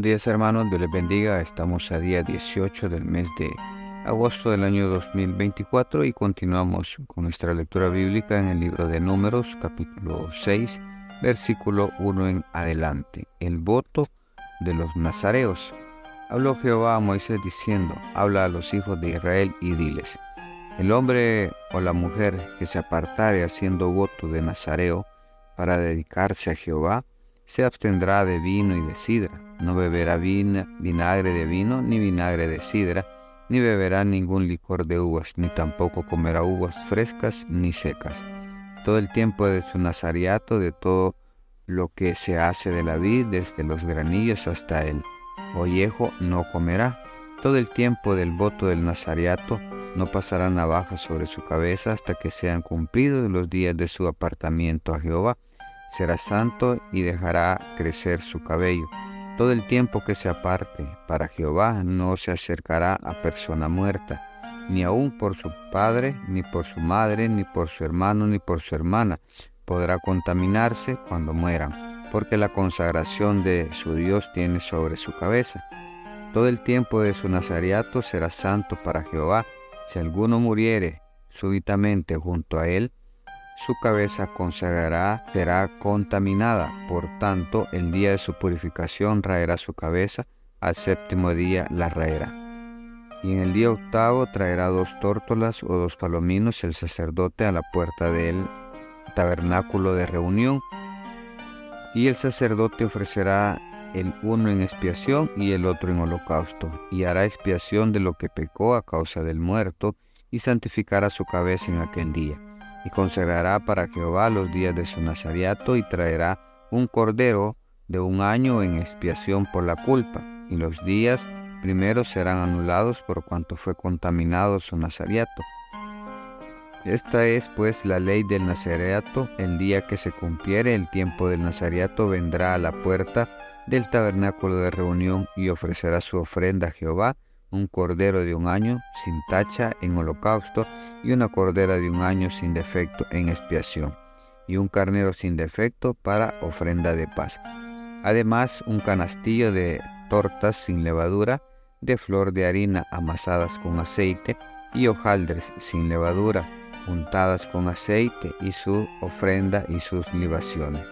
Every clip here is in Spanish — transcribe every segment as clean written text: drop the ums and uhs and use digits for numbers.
días, hermanos, Dios les bendiga. Estamos a día 18 del mes de agosto del año 2024 y continuamos con nuestra lectura bíblica en el libro de Números, capítulo 6, versículo 1 en adelante. El voto de los nazareos. Habló Jehová a Moisés diciendo: habla a los hijos de Israel y diles: el hombre o la mujer que se apartare haciendo voto de nazareo para dedicarse a Jehová, se abstendrá de vino y de sidra. No beberá vinagre de vino, ni vinagre de sidra, ni beberá ningún licor de uvas, ni tampoco comerá uvas frescas ni secas. Todo el tiempo de su nazariato, de todo lo que se hace de la vid, desde los granillos hasta el ollejo, no comerá. Todo el tiempo del voto del nazariato, no pasará navaja sobre su cabeza hasta que sean cumplidos los días de su apartamiento a Jehová. Será santo y dejará crecer su cabello. Todo el tiempo que se aparte para Jehová no se acercará a persona muerta, ni aun por su padre, ni por su madre, ni por su hermano, ni por su hermana. Podrá contaminarse cuando mueran, porque la consagración de su Dios tiene sobre su cabeza. Todo el tiempo de su nazariato será santo para Jehová. Si alguno muriere súbitamente junto a él, su cabeza consagrará será contaminada. Por tanto, el día de su purificación raerá su cabeza, al séptimo día la raerá. Y en el día octavo traerá 2 tórtolas o 2 palominos el sacerdote a la puerta del tabernáculo de reunión. Y el sacerdote ofrecerá el uno en expiación y el otro en holocausto, y hará expiación de lo que pecó a causa del muerto, y santificará su cabeza en aquel día. Y consagrará para Jehová los días de su nazariato, y traerá un cordero de 1 año en expiación por la culpa, y los días primeros serán anulados por cuanto fue contaminado su nazariato. Esta es pues la ley del nazareato. El día que se cumpliere el tiempo del nazareato, vendrá a la puerta del tabernáculo de reunión y ofrecerá su ofrenda a Jehová, un cordero de 1 año sin tacha en holocausto, y una cordera de 1 año sin defecto en expiación, y un carnero sin defecto para ofrenda de paz. Además, un canastillo de tortas sin levadura, de flor de harina amasadas con aceite, y hojaldres sin levadura, untadas con aceite, y su ofrenda y sus libaciones.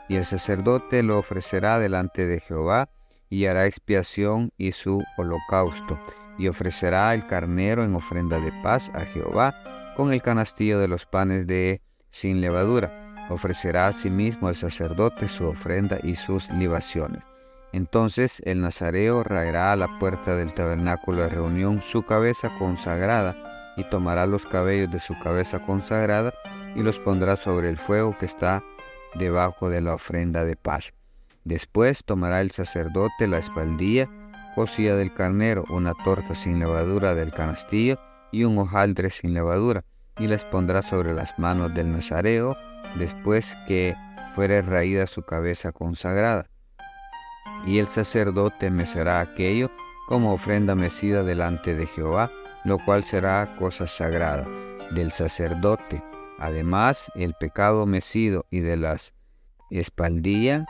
Y el sacerdote lo ofrecerá delante de Jehová, y hará expiación y su holocausto, y ofrecerá el carnero en ofrenda de paz a Jehová, con el canastillo de los panes de sin levadura. Ofrecerá asimismo el sacerdote su ofrenda y sus libaciones. Entonces el nazareo raerá a la puerta del tabernáculo de reunión su cabeza consagrada, y tomará los cabellos de su cabeza consagrada, y los pondrá sobre el fuego que está debajo de la ofrenda de paz. Después tomará el sacerdote la espaldilla cocida del carnero, una torta sin levadura del canastillo, y un hojaldre sin levadura, y las pondrá sobre las manos del nazareo, después que fuere raída su cabeza consagrada. Y el sacerdote mecerá aquello como ofrenda mecida delante de Jehová, lo cual será cosa sagrada del sacerdote. Además, el pecado mecido y de las espaldilla,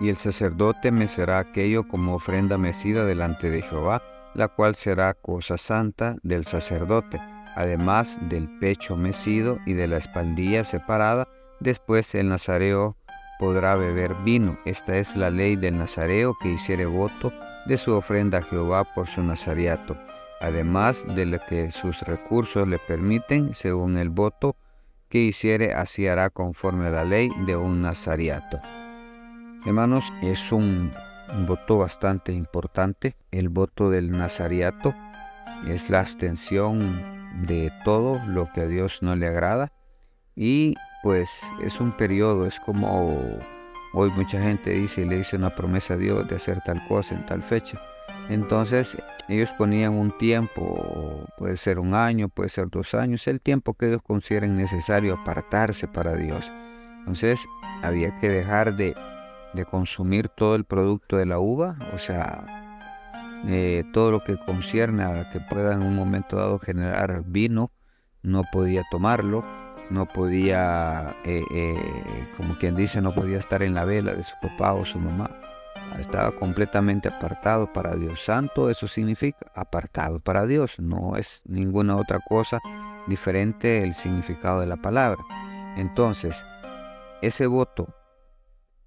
y el sacerdote mecerá aquello como ofrenda mecida delante de Jehová, la cual será cosa santa del sacerdote, además del pecho mecido y de la espaldilla separada. Después el nazareo podrá beber vino. Esta es la ley del nazareo que hiciere voto de su ofrenda a Jehová por su nazariato, además de lo que sus recursos le permiten, según el voto que hiciere, así hará conforme a la ley de un nazariato. Hermanos, es un voto bastante importante. El voto del nazariato es la abstención de todo lo que a Dios no le agrada, y pues es un periodo, es como hoy mucha gente dice y le dice una promesa a Dios de hacer tal cosa en tal fecha. Entonces ellos ponían un tiempo, puede ser 1 año, puede ser 2 años, el tiempo que ellos consideren necesario apartarse para Dios. Entonces había que dejar de consumir todo el producto de la uva, o sea, todo lo que concierne a que pueda en un momento dado generar vino, no podía tomarlo, no podía, como quien dice, no podía estar en la vela de su papá o su mamá. estaba completamente apartado para Dios. Santo, eso significa apartado para Dios, no es ninguna otra cosa diferente el significado de la palabra. Entonces, ese voto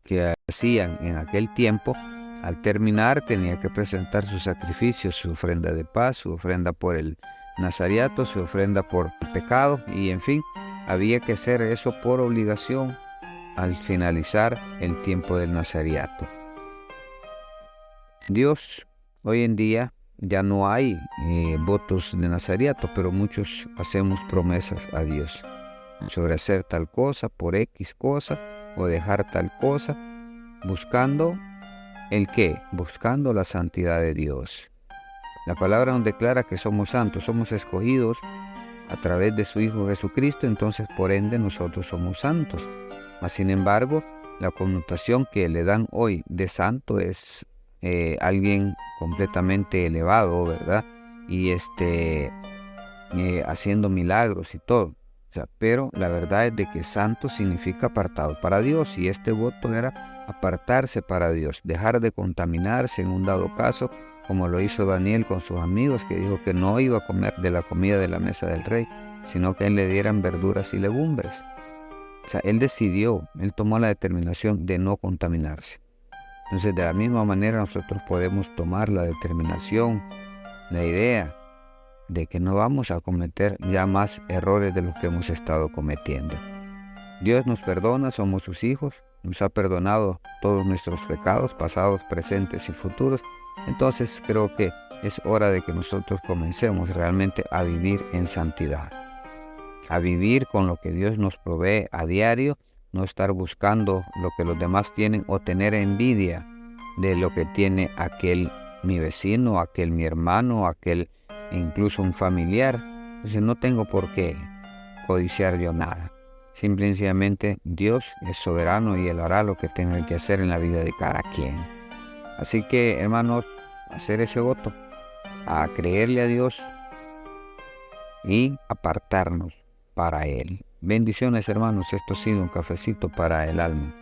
que hacían en aquel tiempo, al terminar tenía que presentar sus sacrificios, su ofrenda de paz, su ofrenda por el nazariato, su ofrenda por el pecado, y en fin, había que hacer eso por obligación al finalizar el tiempo del nazariato. Dios, hoy en día ya no hay votos de nazariato, pero muchos hacemos promesas a Dios sobre hacer tal cosa por X cosa o dejar tal cosa, buscando ¿el qué? Buscando la santidad de Dios. La palabra nos declara que somos santos, somos escogidos a través de su Hijo Jesucristo, entonces por ende nosotros somos santos. Mas sin embargo, la connotación que le dan hoy de santo es alguien completamente elevado, ¿verdad? Y haciendo milagros y todo. O sea, pero la verdad es de que santo significa apartado para Dios, y este voto era apartarse para Dios, dejar de contaminarse en un dado caso, como lo hizo Daniel con sus amigos, que dijo que no iba a comer de la comida de la mesa del rey, sino que a él le dieran verduras y legumbres. O sea, él decidió, él tomó la determinación de no contaminarse. Entonces, de la misma manera nosotros podemos tomar la determinación, la idea de que no vamos a cometer ya más errores de los que hemos estado cometiendo. Dios nos perdona, somos sus hijos, nos ha perdonado todos nuestros pecados, pasados, presentes y futuros. Entonces creo que es hora de que nosotros comencemos realmente a vivir en santidad, a vivir con lo que Dios nos provee a diario, no estar buscando lo que los demás tienen o tener envidia de lo que tiene aquel mi vecino, aquel mi hermano, aquel incluso un familiar. Entonces no tengo por qué codiciar yo nada. Simple y sencillamente Dios es soberano y Él hará lo que tenga que hacer en la vida de cada quien. Así que, hermanos, hacer ese voto, a creerle a Dios y apartarnos para Él. Bendiciones, hermanos. Esto ha sido un cafecito para el alma.